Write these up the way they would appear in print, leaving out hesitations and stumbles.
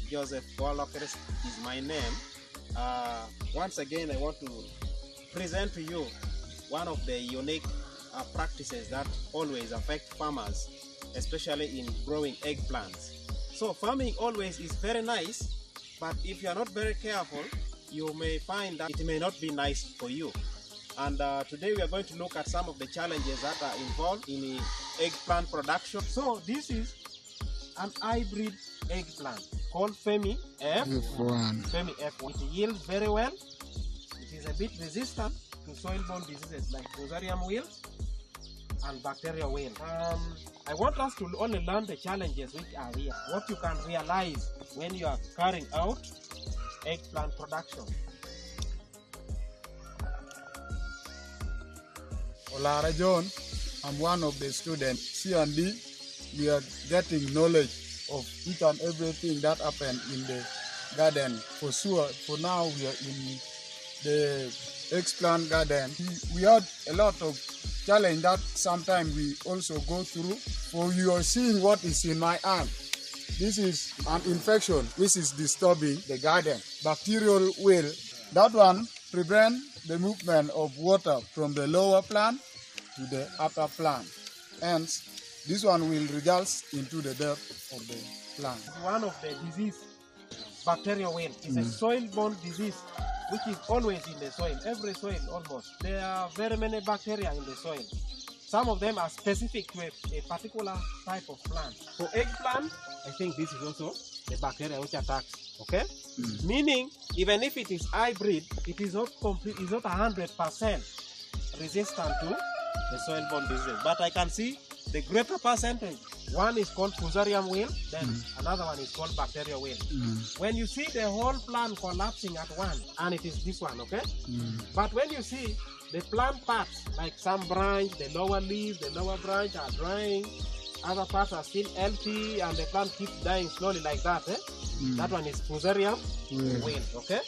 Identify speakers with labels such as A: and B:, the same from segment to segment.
A: Joseph Walker is my name. Once again, I want to present to you one of the unique practices that always affect farmers, especially in growing eggplants. So farming always is very nice, but if you are not very careful, you may find that it may not be nice for you. And today we are going to look at some of the challenges that are involved in eggplant production. So this is an hybrid eggplant called Femi F1. Femi F1. It yields very well. It is a bit resistant to soil-borne diseases like Fusarium wilt and bacterial wilt. I want us to only learn the challenges which are here, what you can realize when you are carrying out eggplant production.
B: Olara John, I'm one of the students. C&D, we are getting knowledge of each and everything that happened in the garden. For sure, for now we are in the eggplant garden. We had a lot of challenge that sometimes we also go through. For you are seeing what is in my arm. This is an infection which is disturbing the garden. Bacterial wilt. That one prevents the movement of water from the lower plant to the upper plant. Hence, this one will result into the death of the plant.
A: One of the disease, bacterial wilt, is a soil-borne disease which is always in the soil, every soil almost. There are very many bacteria in the soil. Some of them are specific to a particular type of plant. For eggplant, I think this is also the bacteria which attacks, okay? Meaning, even if it is hybrid, it is not complete, it's not 100% resistant to the soil-borne disease. But I can see the greater percentage. One is called Fusarium wilt, then another one is called bacterial wilt. When you see the whole plant collapsing at once, and it is this one, okay? But when you see the plant parts, like some branch, the lower leaves, the lower branch are drying, other parts are still healthy, and the plant keeps dying slowly like that, eh? That one is Fusarium wilt, okay?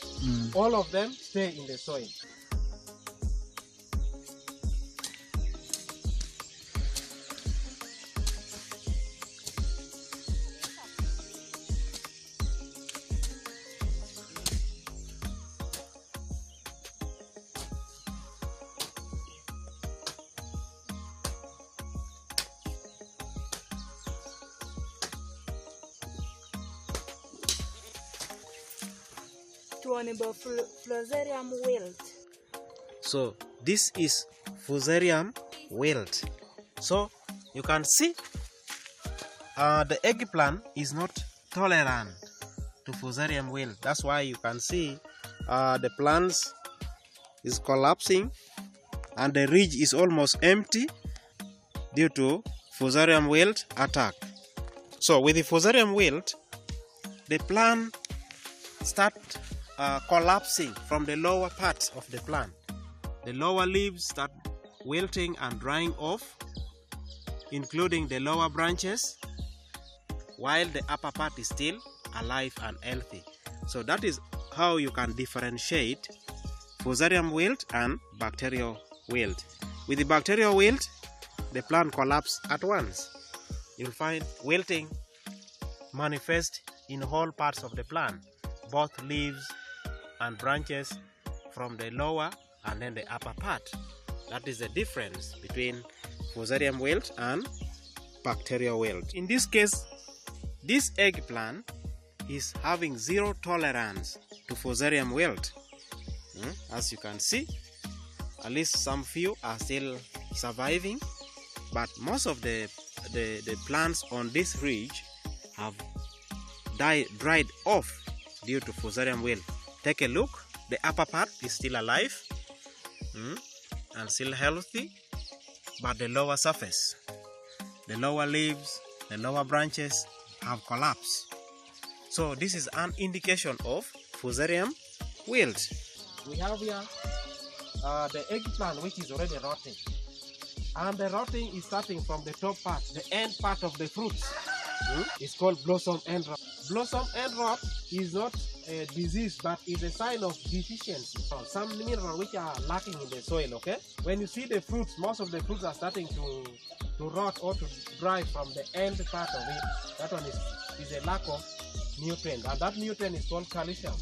A: All of them stay in the soil.
C: Fusarium wilt.
A: So this is Fusarium wilt. So you can see the eggplant is not tolerant to Fusarium wilt. That's why you can see the plants is collapsing and the ridge is almost empty due to Fusarium wilt attack. So with the Fusarium wilt, the plant start collapsing from the lower parts of the plant. The lower leaves start wilting and drying off, including the lower branches, while the upper part is still alive and healthy. So that is how you can differentiate Fusarium wilt and bacterial wilt. With the bacterial wilt, the plant collapses at once. You'll find wilting manifest in all parts of the plant, both leaves and branches from the lower and then the upper part. That is the difference between Fusarium wilt and bacterial wilt. In this case, this eggplant is having zero tolerance to Fusarium wilt. As you can see, at least some few are still surviving, but most of the plants on this ridge have dried off due to Fusarium wilt. Take a look, the upper part is still alive and still healthy, but the lower surface, the lower leaves, the lower branches have collapsed. So this is an indication of Fusarium wilt. We have here the eggplant which is already rotting, and the rotting is starting from the top part, the end part of the fruits. It's called blossom end rot. Blossom end rot is not a disease, but is a sign of deficiency. Some minerals which are lacking in the soil, okay? When you see the fruits, most of the fruits are starting to rot or to dry from the end part of it. That one is a lack of nutrient, and that nutrient is called calcium.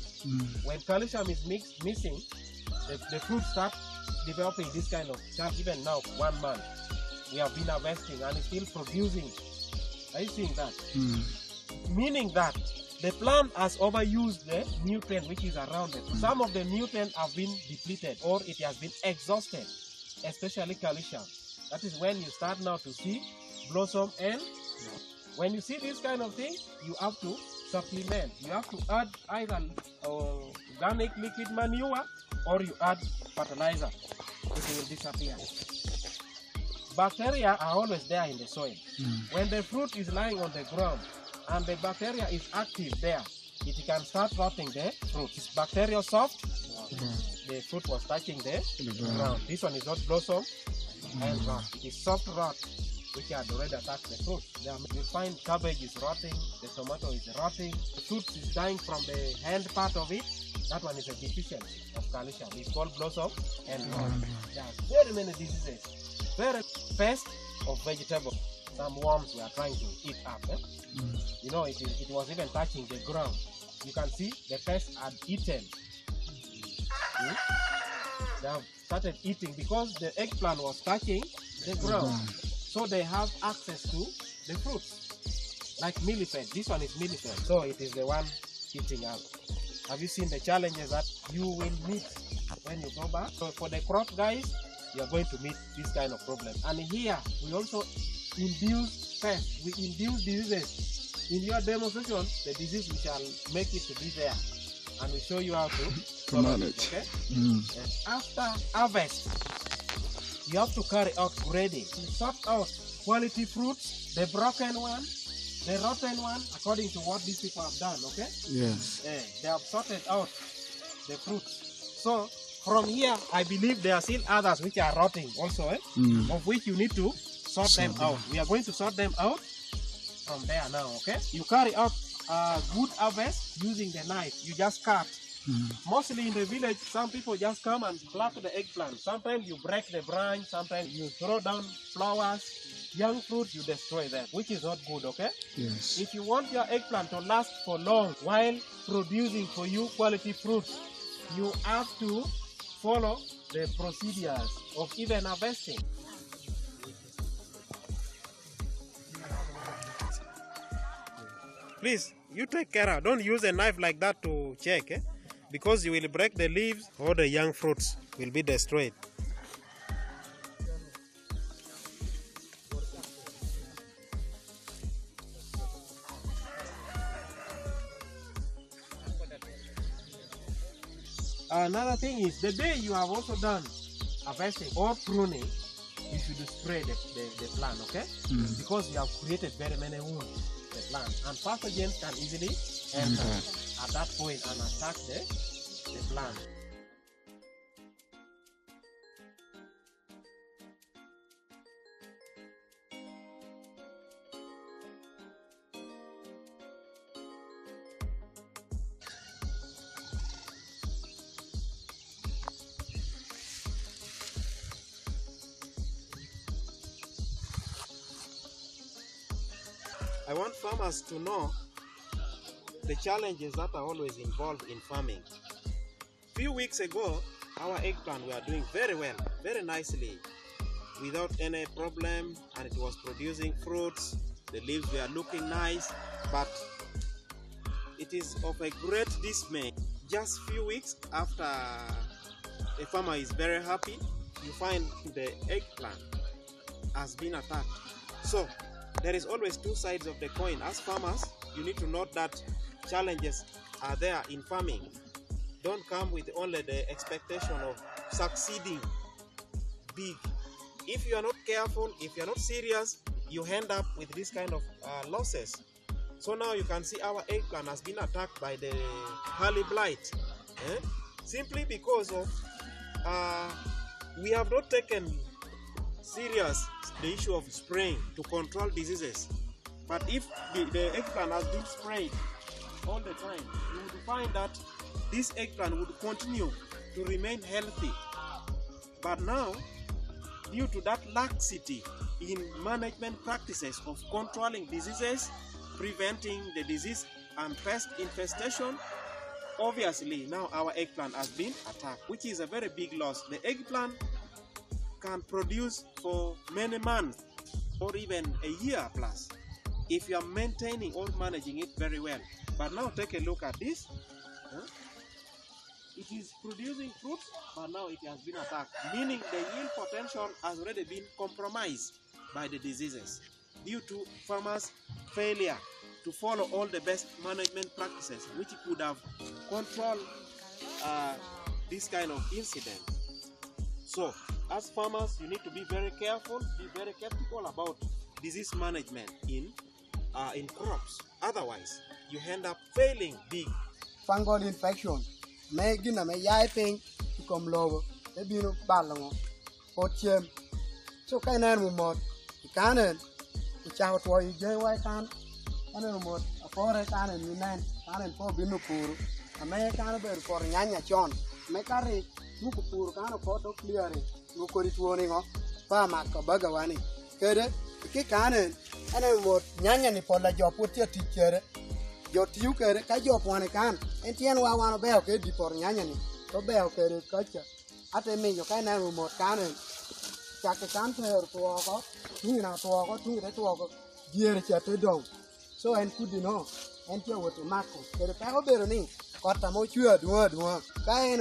A: When calcium is missing, the fruit start developing this kind of charge. Even now, 1 month, we have been harvesting and it's still producing. Are you seeing that? Meaning that the plant has overused the nutrient which is around it. Some of the nutrients have been depleted or it has been exhausted, especially calcium. That is when you start now to see blossom, and when you see this kind of thing, you have to supplement. You have to add either organic liquid manure or you add fertilizer. It will disappear. Bacteria are always there in the soil. When the fruit is lying on the ground and the bacteria is active there, it can start rotting the fruit. Is bacteria soft? The fruit was touching the ground. This one is not blossom and rot. It is soft rot which had already attacked the fruit. You'll find cabbage is rotting, the tomato is rotting, the fruit is dying from the end part of it. That one is a deficiency of calcium. It's called blossom and rot. There are very many diseases. Very pests of vegetables. Some worms we are trying to eat up. You know, it was even touching the ground. You can see the pests had eaten. They have started eating because the eggplant was touching the ground. So they have access to the fruits. Like millipede. This one is millipede. So it is the one eating up. Have you seen the challenges that you will meet when you go back? So for the crop guys, you are going to meet this kind of problem. And here we also induce pests. We induce diseases. In your demonstration, the disease we shall make it to be there, and we show you how to manage. Okay? And after harvest, you have to carry out grading. You sort out quality fruits, the broken one, the rotten one, according to what these people have done. Okay?
B: Yes.
A: They have sorted out the fruits. So from here, I believe there are still others which are rotting also, of which you need to sort them out. We are going to sort them out from there now, okay? You carry out a good harvest using the knife. You just cut. Mostly in the village, some people just come and pluck the eggplant. Sometimes you break the branch, sometimes you throw down flowers, young fruit, you destroy them, which is not good, okay?
B: Yes.
A: If you want your eggplant to last for long while producing for you quality fruits, you have to follow the procedures of even harvesting. Please, you take care. Don't use a knife like that to check, because you will break the leaves or the young fruits will be destroyed. Another thing is, the day you have also done harvesting or pruning, you should spray the plant, okay? Because you have created very many wounds the plant, and pathogens can easily enter at that point and attack the plant. I want farmers to know the challenges that are always involved in farming. Few weeks ago, our eggplant were doing very well, very nicely, without any problem, and it was producing fruits. The leaves were looking nice, but it is of a great dismay. Just few weeks after the farmer is very happy, you find the eggplant has been attacked. So there is always two sides of the coin. As farmers, you need to note that challenges are there in farming. Don't come with only the expectation of succeeding big. If you are not careful, if you are not serious, you end up with this kind of losses. So now you can see our eggplant has been attacked by the early blight, simply because of we have not taken serious the issue of spraying to control diseases. But if the eggplant has been sprayed all the time, you would find that this eggplant would continue to remain healthy. But now, due to that laxity in management practices of controlling diseases, preventing the disease and pest infestation, obviously now our eggplant has been attacked, which is a very big loss. The eggplant can produce for many months or even a year plus if you are maintaining or managing it very well. But now take a look at this. It is producing fruits, but now it has been attacked, meaning the yield potential has already been compromised by the diseases due to farmers' failure to follow all the best management practices which could have controlled this kind of incident. So, as farmers, you need to be very careful, be very skeptical about disease management in crops. Otherwise, you end up failing big.
D: Fungal infection. May gina may yai ping to come lower. They be no balance or chem. So can I remote? You can't. The child for you, Jay White can. And a remote, a forest and you nine, and for Binupur. A may can't be for Yanya John. Make a ray, Mukupur can of photo clearing. Mukuri warning off. Farmak or Bagawani. Get it? The kick cannon. And I would Yanya for the job put your teacher. Your tiu kere ka job wane kan entien wa wan be ke di por nyanya ni to be kere kacha ate me yo kai na remote kan cha ke kan ter to ko tu na to ko tu re to ko diere cha te dong so en kudi no en tie wote mako kere ka ko bero ni ko ta mo chua duo ka en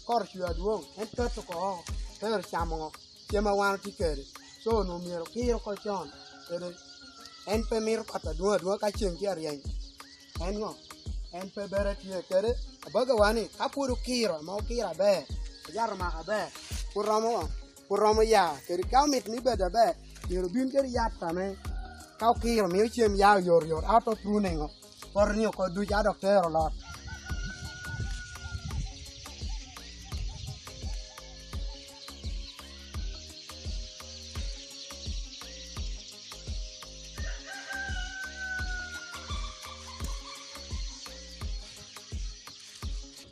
D: kor chua duo en to ko ter chamo chema wan ti kere so no miero kiro ko chon kere en pe mir pata duo ka chen ki arian en pe bere tie kere bagawani kapuru kiro mau kira be jar ma be kuramo ya kere kamit ni beda be yero bin kere yatta me kau kiro mi chem ya yor out of pruning por ni ko du ja doctor lot.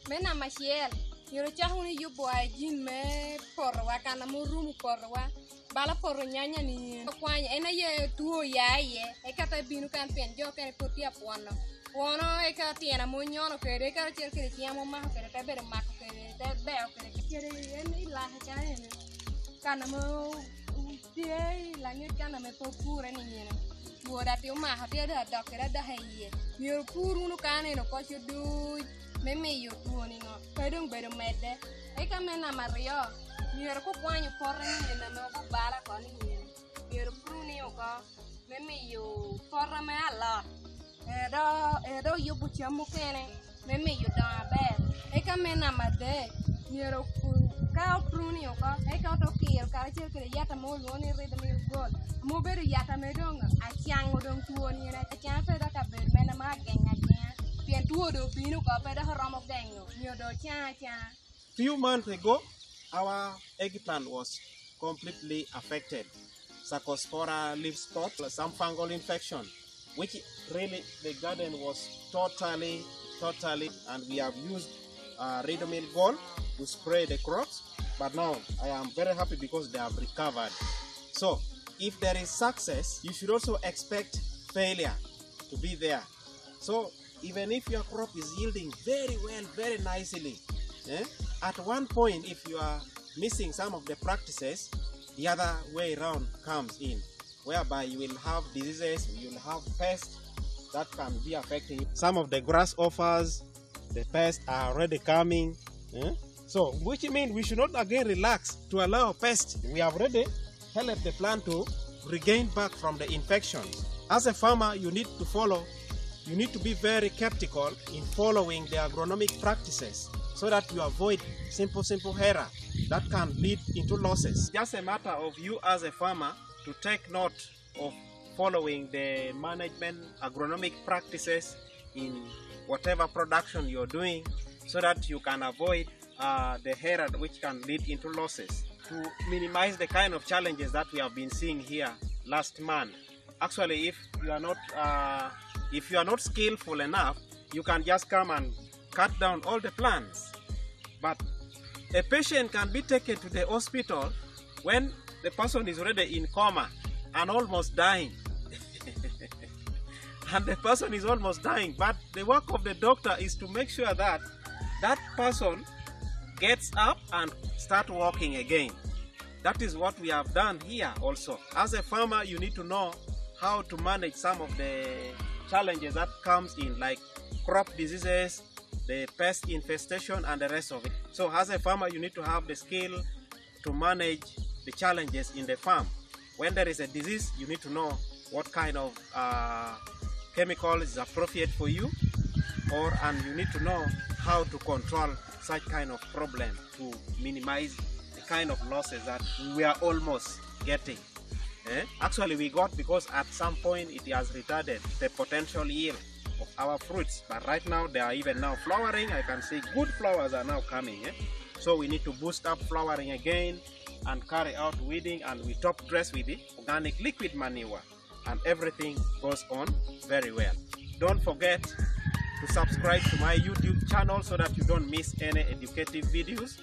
E: Mena machiel yoro chahuni yubo ajin me porwa kana murumu porwa bala poro nyanya ni kwanya ena ye tuo yaye e kata binu kan pen jo kan potia pono e ka tiena mo nyono kere ka cher kere tiamo ma kere ta bere mak kere ta be kere kere en ila ka en kana mo tie la ni kana me popure ni nyene tuoda ti ma ha tie da dokere da haye yoro puru no kana no ko chudu meme yo tuoni no pedung bedo mede e kamena mario mier ko kwanyo porre ni na me ko bala ko ni mier pruni ko meme yo porre me ala edo yo buchamo kene meme yo da be e kamena made mier ko ka pruni ko e ka to kir ka che kre yata mo lo ni re de mi gol mo bedo yata me dong a chang dong tuoni na chang pe da ka be mena ma genga
A: Few months ago, our eggplant was completely affected. Sarcospora, leaf spot, some fungal infection, which really the garden was totally, and we have used Ridomil Gold to spray the crops. But now I am very happy because they have recovered. So if there is success, you should also expect failure to be there. So even if your crop is yielding very well, very nicely, at one point if you are missing some of the practices, the other way around comes in, whereby you will have diseases, you will have pests that can be affecting you. Some of the grasshoppers, the pests are already coming. So which means we should not again relax to allow pests. We have already helped the plant to regain back from the infections. As a farmer, you need to be very skeptical in following the agronomic practices so that you avoid simple error that can lead into losses. Just a matter of you as a farmer to take note of following the management agronomic practices in whatever production you're doing so that you can avoid the error which can lead into losses. To minimize the kind of challenges that we have been seeing here last month. Actually, if you are not skillful enough, you can just come and cut down all the plants. But a patient can be taken to the hospital when the person is already in coma and almost dying. and the person is almost dying. But the work of the doctor is to make sure that that person gets up and start walking again. That is what we have done here also. As a farmer, you need to know how to manage some of the challenges that comes in, like crop diseases, the pest infestation, and the rest of it. So as a farmer, you need to have the skill to manage the challenges in the farm. When there is a disease, you need to know what kind of chemical is appropriate for you, and you need to know how to control such kind of problem to minimize the kind of losses that we are almost getting. Actually, we got, because at some point it has retarded the potential yield of our fruits, but right now they are even now flowering. I can see good flowers are now coming. So we need to boost up flowering again and carry out weeding, and we top dress with the organic liquid manure, and everything goes on very well. Don't forget to subscribe to my YouTube channel so that you don't miss any educative videos.